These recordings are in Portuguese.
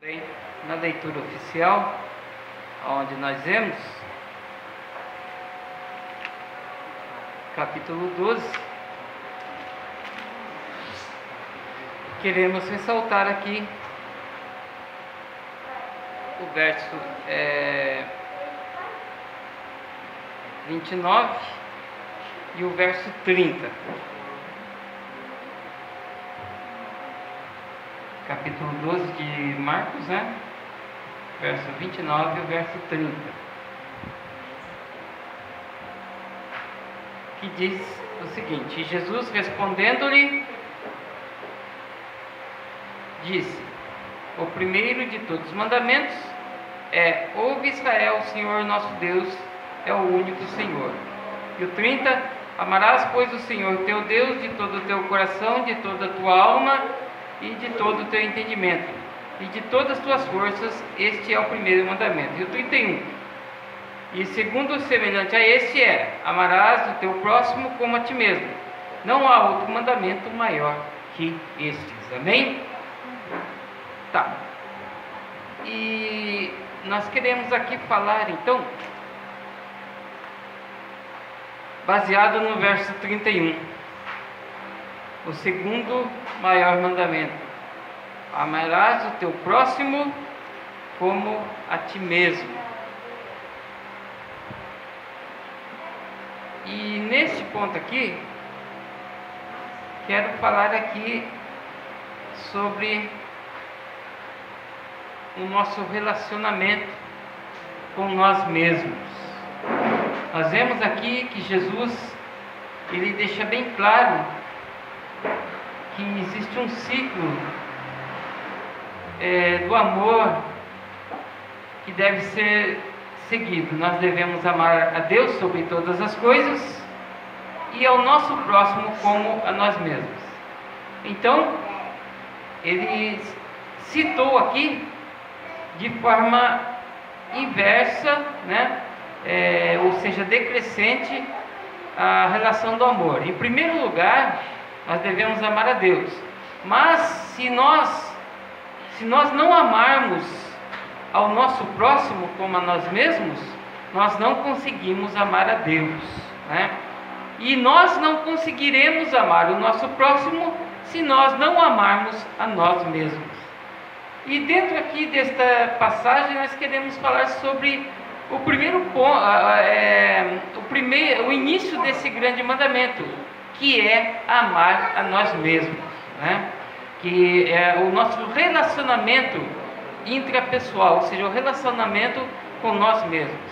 Bem, na leitura oficial, onde nós vemos, capítulo 12, queremos ressaltar aqui o verso 29 e o verso 30. Capítulo 12 de Marcos, verso 29 e o verso 30, que diz o seguinte: Jesus respondendo-lhe, disse: o primeiro de todos os mandamentos é: ouve Israel, o Senhor nosso Deus é o único Senhor. E o 30: amarás, pois, o Senhor teu Deus de todo o teu coração, de toda a tua alma e de todo o teu entendimento, e de todas as tuas forças. Este é o primeiro mandamento. E o 31: e segundo semelhante a este é: amarás o teu próximo como a ti mesmo. Não há outro mandamento maior que estes. Amém? Tá. E nós queremos aqui falar, então, baseado no verso 31, o segundo maior mandamento: amarás o teu próximo como a ti mesmo. E neste ponto aqui, quero falar aqui sobre o nosso relacionamento com nós mesmos. Nós vemos aqui que Jesus, ele deixa bem claro que existe um ciclo do amor que deve ser seguido. Nós devemos amar a Deus sobre todas as coisas e ao nosso próximo como a nós mesmos. Então, ele citou aqui de forma inversa, ou seja, decrescente, a relação do amor. Em primeiro lugar, nós devemos amar a Deus. Mas se nós não amarmos ao nosso próximo como a nós mesmos, nós não conseguimos amar a Deus, E nós não conseguiremos amar o nosso próximo se nós não amarmos a nós mesmos. E dentro aqui desta passagem nós queremos falar sobre o primeiro ponto, o início desse grande mandamento, que é amar a nós mesmos, que é o nosso relacionamento intrapessoal, ou seja, o relacionamento com nós mesmos.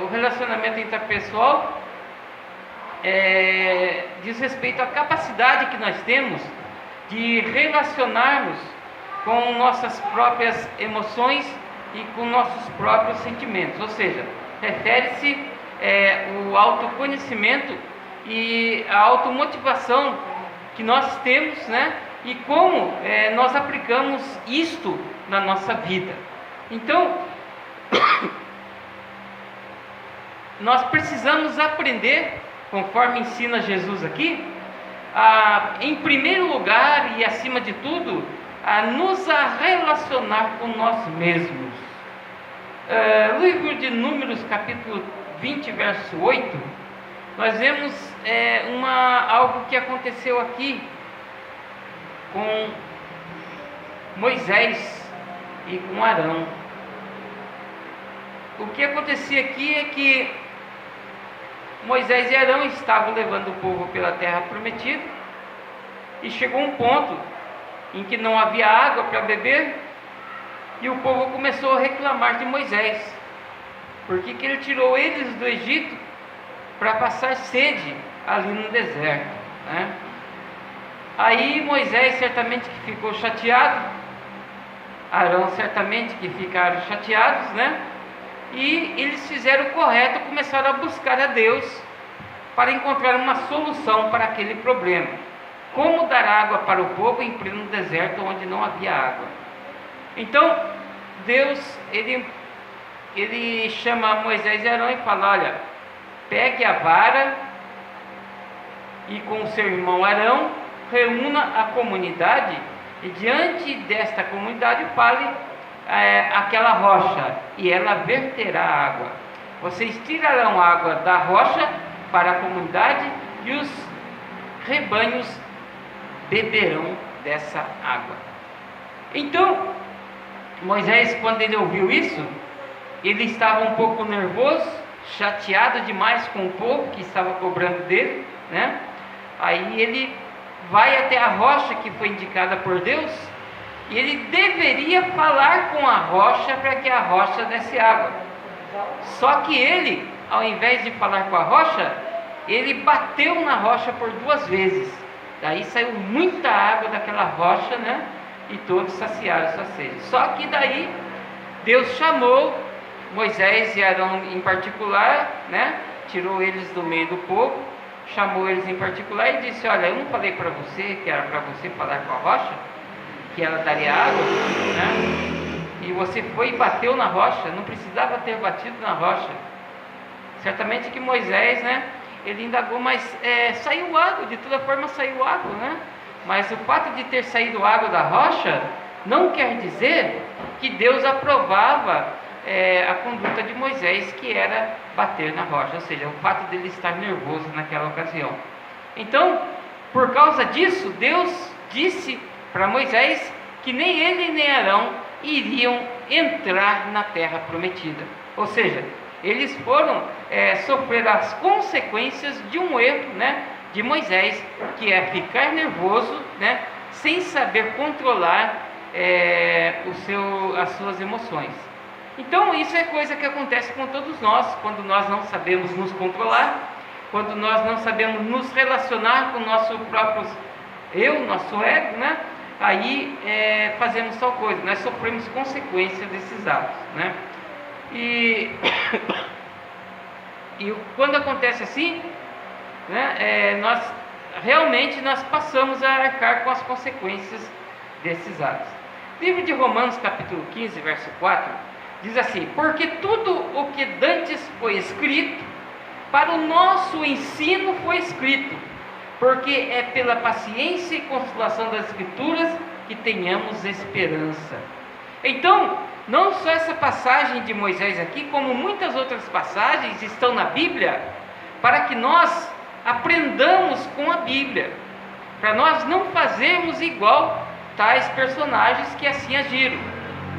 O relacionamento intrapessoal diz respeito à capacidade que nós temos de relacionarmos com nossas próprias emoções e com nossos próprios sentimentos, ou seja, refere-se o autoconhecimento e a automotivação que nós temos, e como nós aplicamos isto na nossa vida. Então, nós precisamos aprender, conforme ensina Jesus aqui, em primeiro lugar e acima de tudo, a nos relacionar com nós mesmos. No livro de Números, capítulo 20, verso 8, nós vemos algo que aconteceu aqui com Moisés e com Arão. O que acontecia aqui é que Moisés e Arão estavam levando o povo pela terra prometida, e chegou um ponto em que não havia água para beber, e o povo começou a reclamar de Moisés, porque ele tirou eles do Egito para passar sede ali no deserto, Aí Moisés certamente que ficou chateado, Arão certamente que ficaram chateados, E eles fizeram o correto, começaram a buscar a Deus para encontrar uma solução para aquele problema. Como dar água para o povo em pleno deserto onde não havia água? Então, Deus, ele chama Moisés e Arão e fala: olha, pegue a vara e com o seu irmão Arão reúna a comunidade e diante desta comunidade fale aquela rocha, e ela verterá água. Vocês tirarão água da rocha para a comunidade, e os rebanhos beberão dessa água. Então, Moisés, quando ele ouviu isso, ele estava um pouco nervoso, chateado demais com o povo que estava cobrando dele, né? Aí ele vai até a rocha que foi indicada por Deus, e ele deveria falar com a rocha para que a rocha desse água. Só que ele, ao invés de falar com a rocha, ele bateu na rocha por 2 vezes. Daí saiu muita água daquela rocha, né? E todos saciaram sua sede. Só que daí Deus chamou Moisés e Arão em particular, né? Tirou eles do meio do povo, chamou eles em particular e disse: olha, eu não falei para você que era para você falar com a rocha, que ela daria água, né? E você foi e bateu na rocha, não precisava ter batido na rocha. Certamente que Moisés, né? Ele indagou, mas saiu água, de toda forma saiu água, né? Mas o fato de ter saído água da rocha não quer dizer que Deus aprovava a conduta de Moisés, que era bater na rocha, ou seja, o fato dele estar nervoso naquela ocasião. Então, por causa disso, Deus disse para Moisés que nem ele nem Arão iriam entrar na terra prometida. Ou seja, eles foram sofrer as consequências de um erro, né, de Moisés, que é ficar nervoso, né, sem saber controlar as suas emoções. Então isso é coisa que acontece com todos nós, quando nós não sabemos nos controlar, quando nós não sabemos nos relacionar com o nosso próprio eu, nosso ego, né? Aí fazemos tal coisa, nós sofremos consequências desses atos, né? E quando acontece assim, né, nós passamos a arcar com as consequências desses atos. Livro de Romanos, capítulo 15, verso 4, diz assim: porque tudo o que dantes foi escrito, para o nosso ensino foi escrito, porque é pela paciência e consolação das Escrituras que tenhamos esperança. Então, não só essa passagem de Moisés aqui, como muitas outras passagens estão na Bíblia, para que nós aprendamos com a Bíblia, para nós não fazermos igual tais personagens que assim agiram.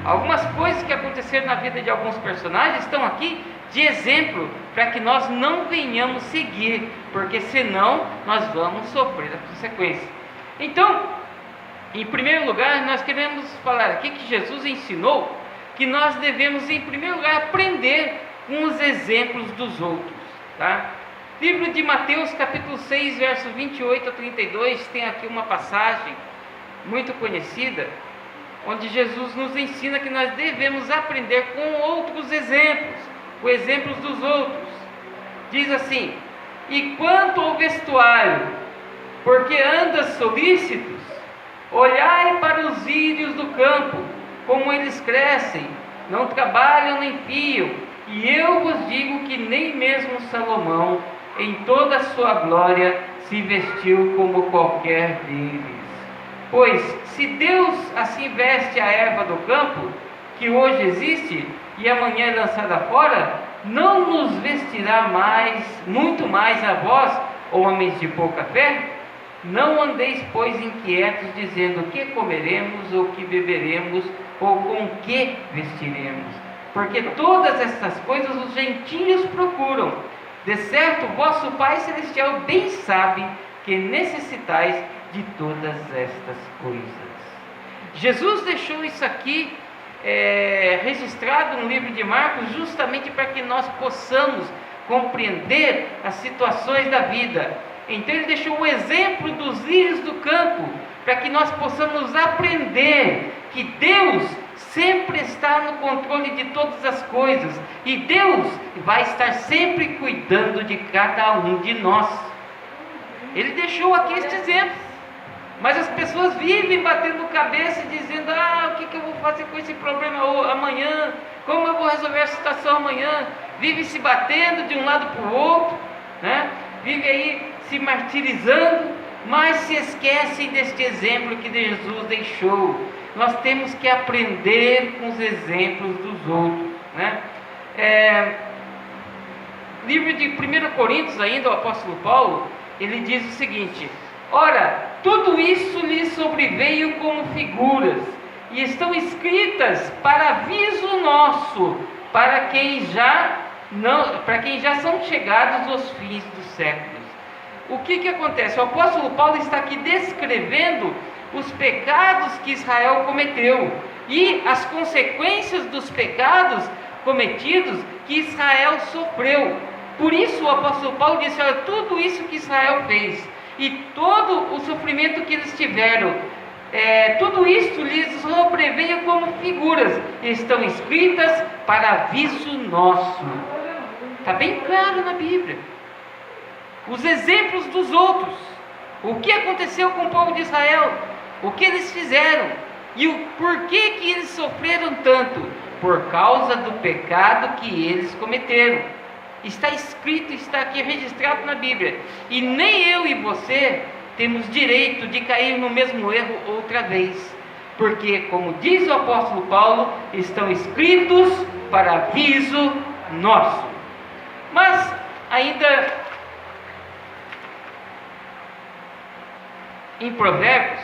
Algumas coisas que aconteceram na vida de alguns personagens estão aqui de exemplo, para que nós não venhamos seguir, porque senão nós vamos sofrer a consequência. Então, em primeiro lugar, nós queremos falar aqui que Jesus ensinou que nós devemos, em primeiro lugar, aprender com os exemplos dos outros, tá? Livro de Mateus, capítulo 6, verso 28 a 32, tem aqui uma passagem muito conhecida, onde Jesus nos ensina que nós devemos aprender com outros exemplos, com exemplos dos outros. Diz assim: e quanto ao vestuário, porque andas solícitos, olhai para os lírios do campo, como eles crescem, não trabalham nem fiam, e eu vos digo que nem mesmo Salomão, em toda a sua glória, se vestiu como qualquer deles. Pois, se Deus assim veste a erva do campo, que hoje existe, e amanhã é lançada fora, não nos vestirá muito mais a vós, homens de pouca fé? Não andeis, pois, inquietos, dizendo: que comeremos, ou que beberemos, ou com que vestiremos? Porque todas estas coisas os gentios procuram. De certo, vosso Pai Celestial bem sabe que necessitais de todas estas coisas. Jesus deixou isso aqui registrado no livro de Marcos, justamente para que nós possamos compreender as situações da vida. Então ele deixou o exemplo dos lírios do campo, para que nós possamos aprender que Deus sempre está no controle de todas as coisas, e Deus vai estar sempre cuidando de cada um de nós. Ele deixou aqui este exemplo, mas as pessoas vivem batendo cabeça e dizendo: o que eu vou fazer com esse problema amanhã? Como eu vou resolver a situação amanhã? Vive se batendo de um lado para o outro, né? Vive aí se martirizando, mas se esquecem deste exemplo que Jesus deixou. Nós temos que aprender com os exemplos dos outros, né? Livro de 1 Coríntios, ainda o apóstolo Paulo, ele diz o seguinte: ora, tudo isso lhe sobreveio como figuras, e estão escritas para aviso nosso, para quem já são chegados os fins dos séculos. O que acontece? O apóstolo Paulo está aqui descrevendo os pecados que Israel cometeu e as consequências dos pecados cometidos que Israel sofreu. Por isso o apóstolo Paulo disse: olha, tudo isso que Israel fez e todo o sofrimento que eles tiveram, tudo isso lhes sobreveio como figuras, estão escritas para aviso nosso. Está bem claro na Bíblia. Os exemplos dos outros, o que aconteceu com o povo de Israel, o que eles fizeram e o porquê que eles sofreram tanto, por causa do pecado que eles cometeram. Está escrito, está aqui registrado na Bíblia. E nem eu e você temos direito de cair no mesmo erro outra vez, porque, como diz o apóstolo Paulo, estão escritos para aviso nosso. Mas ainda em Provérbios,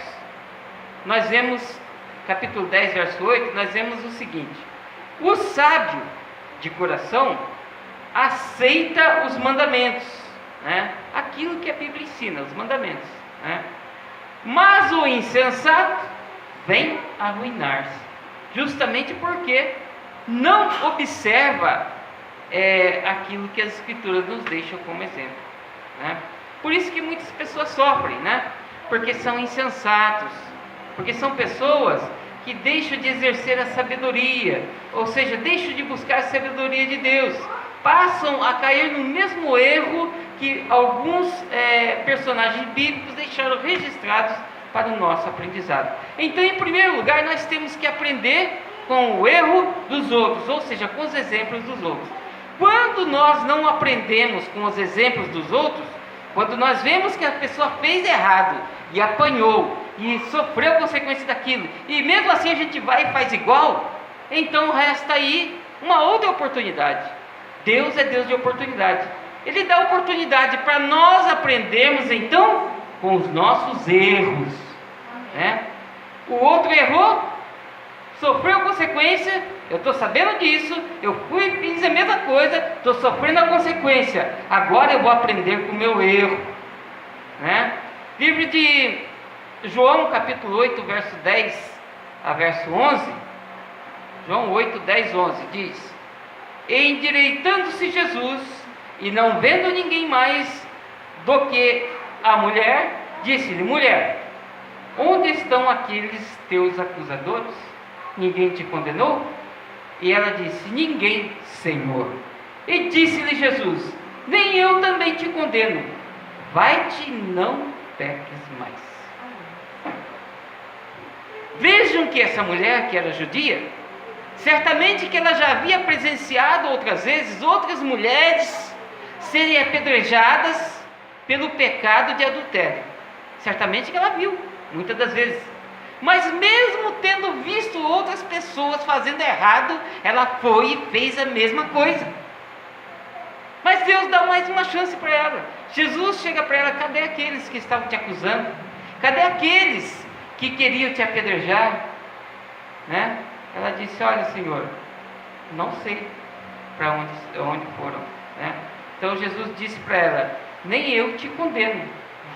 nós vemos, capítulo 10, verso 8, nós vemos o seguinte: o sábio de coração aceita os mandamentos, né? Aquilo que a Bíblia ensina, os mandamentos, né? Mas o insensato vem arruinar-se, justamente porque não observa aquilo que as Escrituras nos deixam como exemplo, né? Por isso que muitas pessoas sofrem, né? Porque são insensatos, porque são pessoas que deixam de exercer a sabedoria, ou seja, deixam de buscar a sabedoria de Deus, passam a cair no mesmo erro que alguns personagens bíblicos deixaram registrados para o nosso aprendizado. Então, em primeiro lugar, nós temos que aprender com o erro dos outros, ou seja, com os exemplos dos outros. Quando nós não aprendemos com os exemplos dos outros, quando nós vemos que a pessoa fez errado e apanhou e sofreu consequência daquilo, e mesmo assim a gente vai e faz igual, então resta aí uma outra oportunidade. Deus é Deus de oportunidade. Ele dá oportunidade para nós aprendermos então com os nossos erros, né? O outro errou, sofreu consequência, eu estou sabendo disso, eu fui e fiz a mesma coisa, estou sofrendo a consequência, agora eu vou aprender com o meu erro, né? Livro de João, capítulo 8, verso 10 a verso 11, João 8, 10, 11, diz: endireitando-se Jesus, e não vendo ninguém mais do que a mulher, disse-lhe: mulher, onde estão aqueles teus acusadores? Ninguém te condenou? E ela disse: ninguém, Senhor. E disse-lhe Jesus: nem eu também te condeno, vai-te, não peques mais. Vejam que essa mulher, que era judia, certamente que ela já havia presenciado outras vezes outras mulheres serem apedrejadas pelo pecado de adultério. Certamente que ela viu, muitas das vezes. Mas mesmo tendo visto outras pessoas fazendo errado, ela foi e fez a mesma coisa. Mas Deus dá mais uma chance para ela. Jesus chega para ela: cadê aqueles que estavam te acusando? Cadê aqueles que queriam te apedrejar? Né? Ela disse: olha, Senhor, não sei para onde foram, né? Então Jesus disse para ela: nem eu te condeno,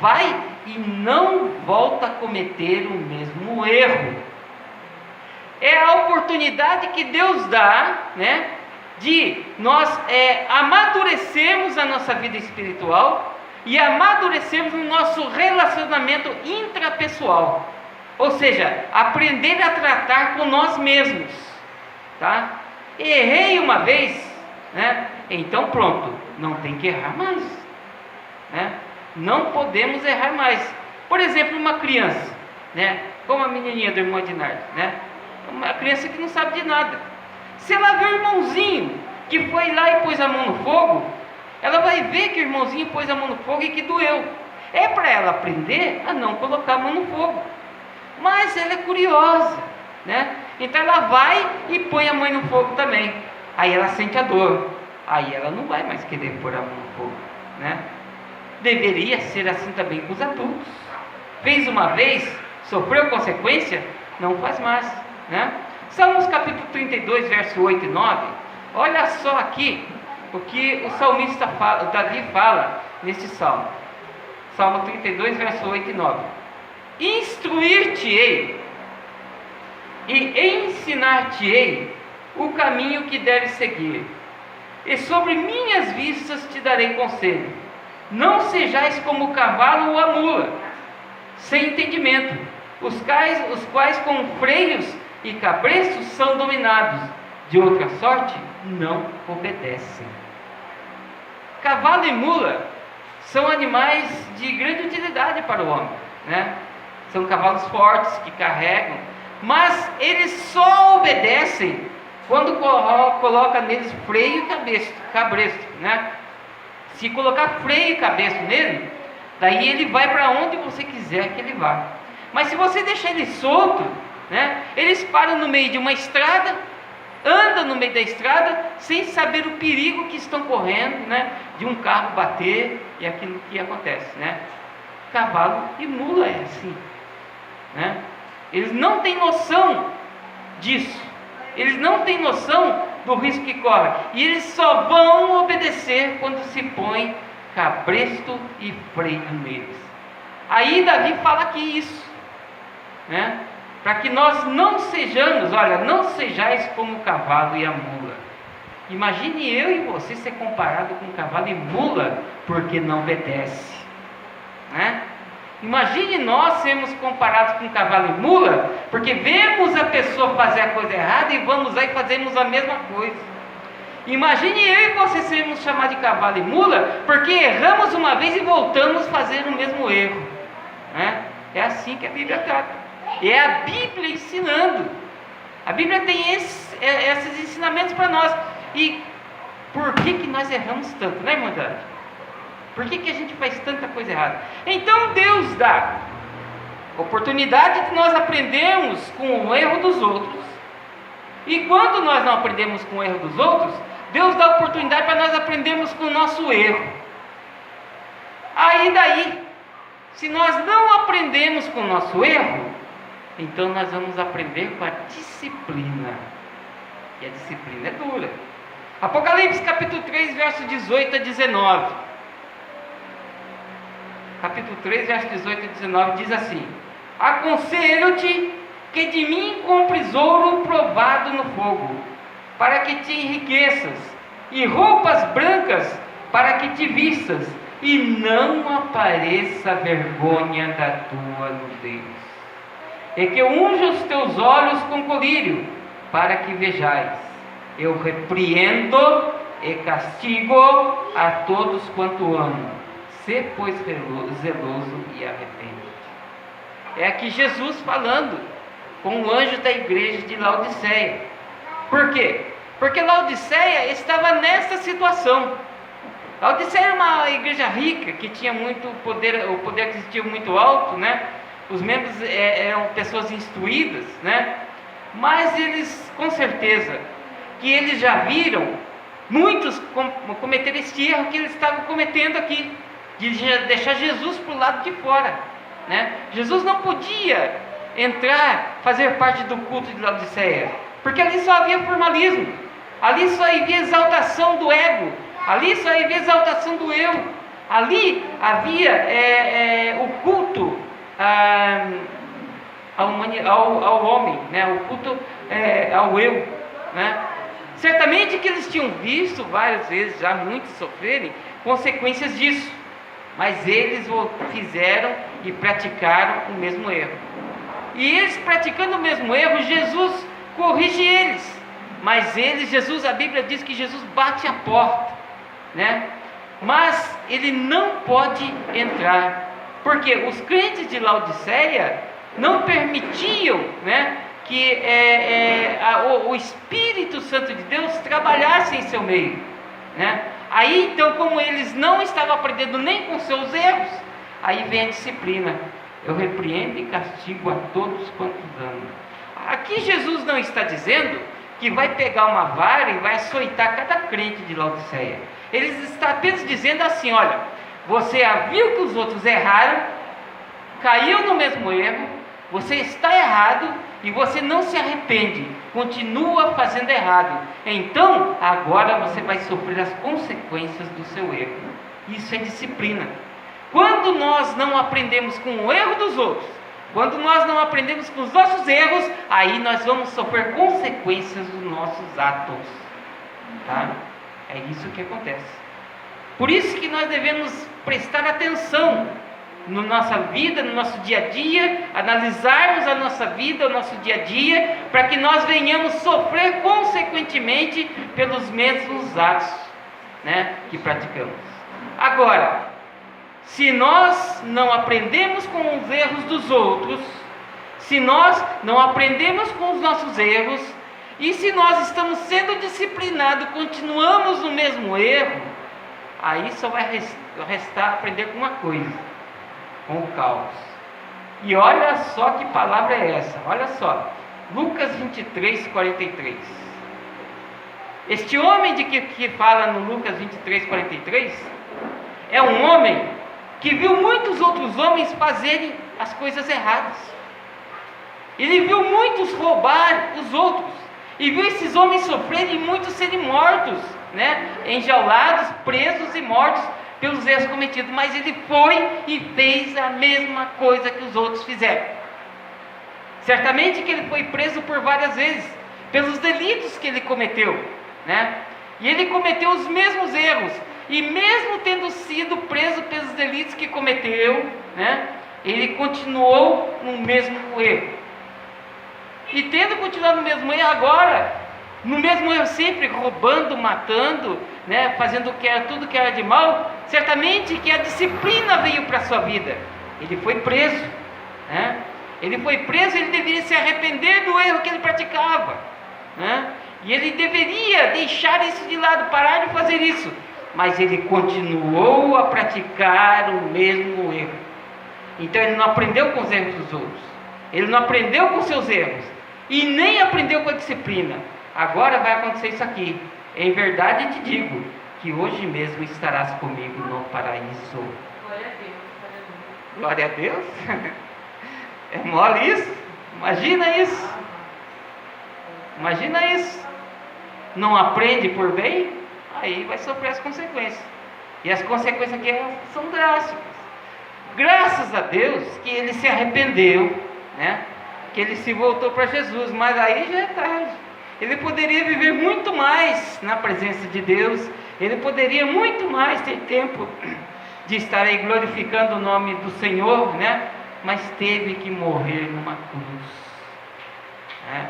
vai e não volta a cometer o mesmo erro. É a oportunidade que Deus dá, né, de nós amadurecermos a nossa vida espiritual e amadurecermos no nosso relacionamento intrapessoal, ou seja, aprender a tratar com nós mesmos, tá? Errei uma vez, né? Então pronto, não tem que errar mais, né? Não podemos errar mais. Por exemplo, uma criança, né? Como a menininha do irmão Adinardo, né? Uma criança que não sabe de nada. Se ela vê o irmãozinho que foi lá e pôs a mão no fogo, ela vai ver que o irmãozinho pôs a mão no fogo e que doeu. é para ela aprender a não colocar a mão no fogo. Mas ela é curiosa, né? Então ela vai e põe a mão no fogo também. Aí ela sente a dor. Aí ela não vai mais querer pôr a mão no fogo, né? Deveria ser assim também com os adultos. Fez uma vez, sofreu consequência, não faz mais, né? Salmos capítulo 32, verso 8 e 9. Olha só aqui o que o salmista fala, o Davi fala nesse salmo. Salmo 32, verso 8 e 9. Instruir-te-ei e ensinar-te-ei o caminho que deves seguir, e sobre minhas vistas te darei conselho. Não sejais como o cavalo ou a mula, sem entendimento, os quais com freios e cabrestos são dominados, de outra sorte não obedecem. Cavalo e mula são animais de grande utilidade para o homem, né? São cavalos fortes que carregam, mas eles só obedecem quando coloca neles freio e cabresto, né? Se colocar freio e cabresto nele, daí ele vai para onde você quiser que ele vá. Mas se você deixar ele solto, né? Eles param no meio de uma estrada, andam no meio da estrada sem saber o perigo que estão correndo, né? De um carro bater e aquilo que acontece, né? Cavalo e mula é assim, né? Eles não têm noção disso. Eles não têm noção do risco que corre. E eles só vão obedecer quando se põe cabresto e freio neles. Aí Davi fala aqui isso, né? Para que nós não sejamos, olha, não sejais como o cavalo e a mula. Imagine eu e você ser comparado com cavalo e mula porque não obedece, né? Imagine nós sermos comparados com cavalo e mula, porque vemos a pessoa fazer a coisa errada e vamos lá e fazemos a mesma coisa. Imagine eu e você sermos chamados de cavalo e mula, porque erramos uma vez e voltamos a fazer o mesmo erro, né? É assim que a Bíblia trata. E é a Bíblia ensinando. A Bíblia tem esses ensinamentos para nós. E por que nós erramos tanto, né, irmã Dani? Por que a gente faz tanta coisa errada? Então Deus dá oportunidade de nós aprendermos com o erro dos outros. E quando nós não aprendemos com o erro dos outros, Deus dá oportunidade para nós aprendermos com o nosso erro. Aí daí, se nós não aprendemos com o nosso erro, então nós vamos aprender com a disciplina. E a disciplina é dura. Apocalipse capítulo 3, verso 18 a 19. Capítulo 3, verso 18 a 19 diz assim: aconselho-te que de mim compres ouro provado no fogo, para que te enriqueças, e roupas brancas para que te vistas, e não apareça a vergonha da tua nudez. E que unja os teus olhos com colírio, para que vejais. Eu repreendo e castigo a todos quanto amo. Sê, pois, zeloso e arrepende-te. É aqui Jesus falando com o anjo da igreja de Laodiceia. Por quê? Porque Laodiceia estava nessa situação. Laodiceia era uma igreja rica, que tinha muito poder, o poder aquisitivo muito alto, né? Os membros eram pessoas instruídas, né? Mas eles, com certeza, que eles já viram muitos cometer este erro que eles estavam cometendo aqui, de deixar Jesus para o lado de fora, né? Jesus não podia entrar, fazer parte do culto de Laodiceia, porque ali só havia formalismo, ali só havia exaltação do ego, ali só havia exaltação do eu, ali havia o culto ao homem, né? O culto ao eu, né? Certamente que eles tinham visto várias vezes, já muitos sofrerem consequências disso, mas eles o fizeram e praticaram o mesmo erro. E eles praticando o mesmo erro, Jesus corrige eles. Mas Jesus, a Bíblia diz que Jesus bate a porta, né? Mas ele não pode entrar, porque os crentes de Laodiceia não permitiam, né, que o Espírito Santo de Deus trabalhasse em seu meio, né? Aí então, como eles não estavam aprendendo nem com seus erros, Aí vem a disciplina. Eu repreendo e castigo a todos quantos amo. Aqui Jesus não está dizendo que vai pegar uma vara e vai açoitar cada crente de Laodiceia. Ele está apenas dizendo assim: olha, você viu que os outros erraram, caiu no mesmo erro, você está errado e você não se arrepende, continua fazendo errado. Então, agora você vai sofrer as consequências do seu erro. Isso é disciplina. Quando nós não aprendemos com o erro dos outros, quando nós não aprendemos com os nossos erros, aí nós vamos sofrer consequências dos nossos atos. Tá? É isso que acontece. Por isso que nós devemos prestar atenção na nossa vida, no nosso dia a dia, analisarmos a nossa vida, o nosso dia a dia, para que nós venhamos sofrer consequentemente pelos mesmos atos, né, que praticamos. Agora, se nós não aprendemos com os erros dos outros, se nós não aprendemos com os nossos erros, e se nós estamos sendo disciplinados, continuamos no mesmo erro, aí só vai restar aprender com uma coisa: com o caos. E olha só que palavra é essa, olha só, Lucas 23, 43. Este homem de que fala no Lucas 23, 43, é um homem que viu muitos outros homens fazerem as coisas erradas. Ele viu muitos roubar os outros, e viu esses homens sofrerem e muitos serem mortos, né? Enjaulados, presos e mortos pelos erros cometidos. Mas ele foi e fez a mesma coisa que os outros fizeram. Certamente que ele foi preso por várias vezes, pelos delitos que ele cometeu, né? E ele cometeu os mesmos erros. E mesmo tendo sido preso pelos delitos que cometeu, né, ele continuou no mesmo erro. E tendo continuado no mesmo erro agora, no mesmo erro sempre, roubando, matando, né, fazendo tudo que era de mal, certamente que a disciplina veio para a sua vida. Ele foi preso, né? Ele foi preso, ele deveria se arrepender do erro que ele praticava, né? E ele deveria deixar isso de lado, parar de fazer isso. Mas ele continuou a praticar o mesmo erro. Então ele não aprendeu com os erros dos outros, ele não aprendeu com seus erros, e nem aprendeu com a disciplina. Agora vai acontecer isso aqui: em verdade te digo, que hoje mesmo estarás comigo no paraíso. Glória a Deus. Glória a Deus. É mole isso? Imagina isso. Imagina isso. Não aprende por bem, aí vai sofrer as consequências. E as consequências aqui são drásticas. Graças a Deus que ele se arrependeu, né? Que ele se voltou para Jesus, mas aí já é tarde. Ele poderia viver muito mais na presença de Deus, ele poderia muito mais ter tempo de estar aí glorificando o nome do Senhor, né? Mas teve que morrer numa cruz, né?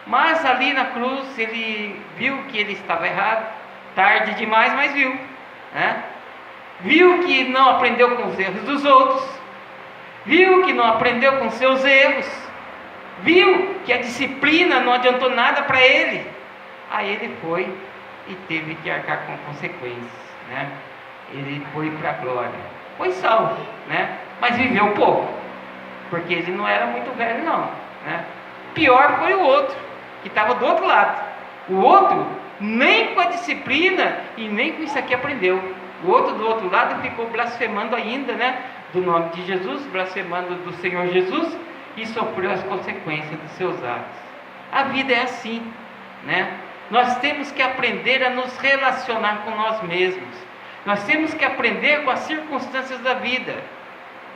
Mas ali na cruz ele viu que ele estava errado, tarde demais, mas viu, né? Viu que não aprendeu com os erros dos outros, viu que não aprendeu com seus erros, viu que a disciplina não adiantou nada para ele. Aí ele foi e teve que arcar com consequências, né? Ele foi para a glória, foi salvo, né? Mas viveu pouco, porque ele não era muito velho não, né? Pior foi o outro, que estava do outro lado. O outro nem com a disciplina e nem com isso aqui aprendeu. O outro do outro lado ficou blasfemando ainda, né, do nome de Jesus, blasfemando do Senhor Jesus, e sofreu as consequências dos seus atos. A vida é assim, né? Nós temos que aprender a nos relacionar com nós mesmos. Nós temos que aprender com as circunstâncias da vida.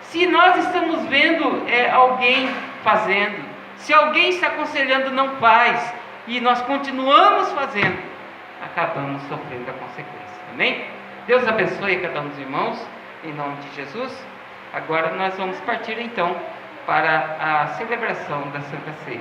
Se nós estamos vendo alguém fazendo, se alguém está aconselhando não faz, e nós continuamos fazendo, acabamos sofrendo a consequência. Amém? Deus abençoe cada um dos irmãos, em nome de Jesus. Agora nós vamos partir então para a celebração da Santa Ceia.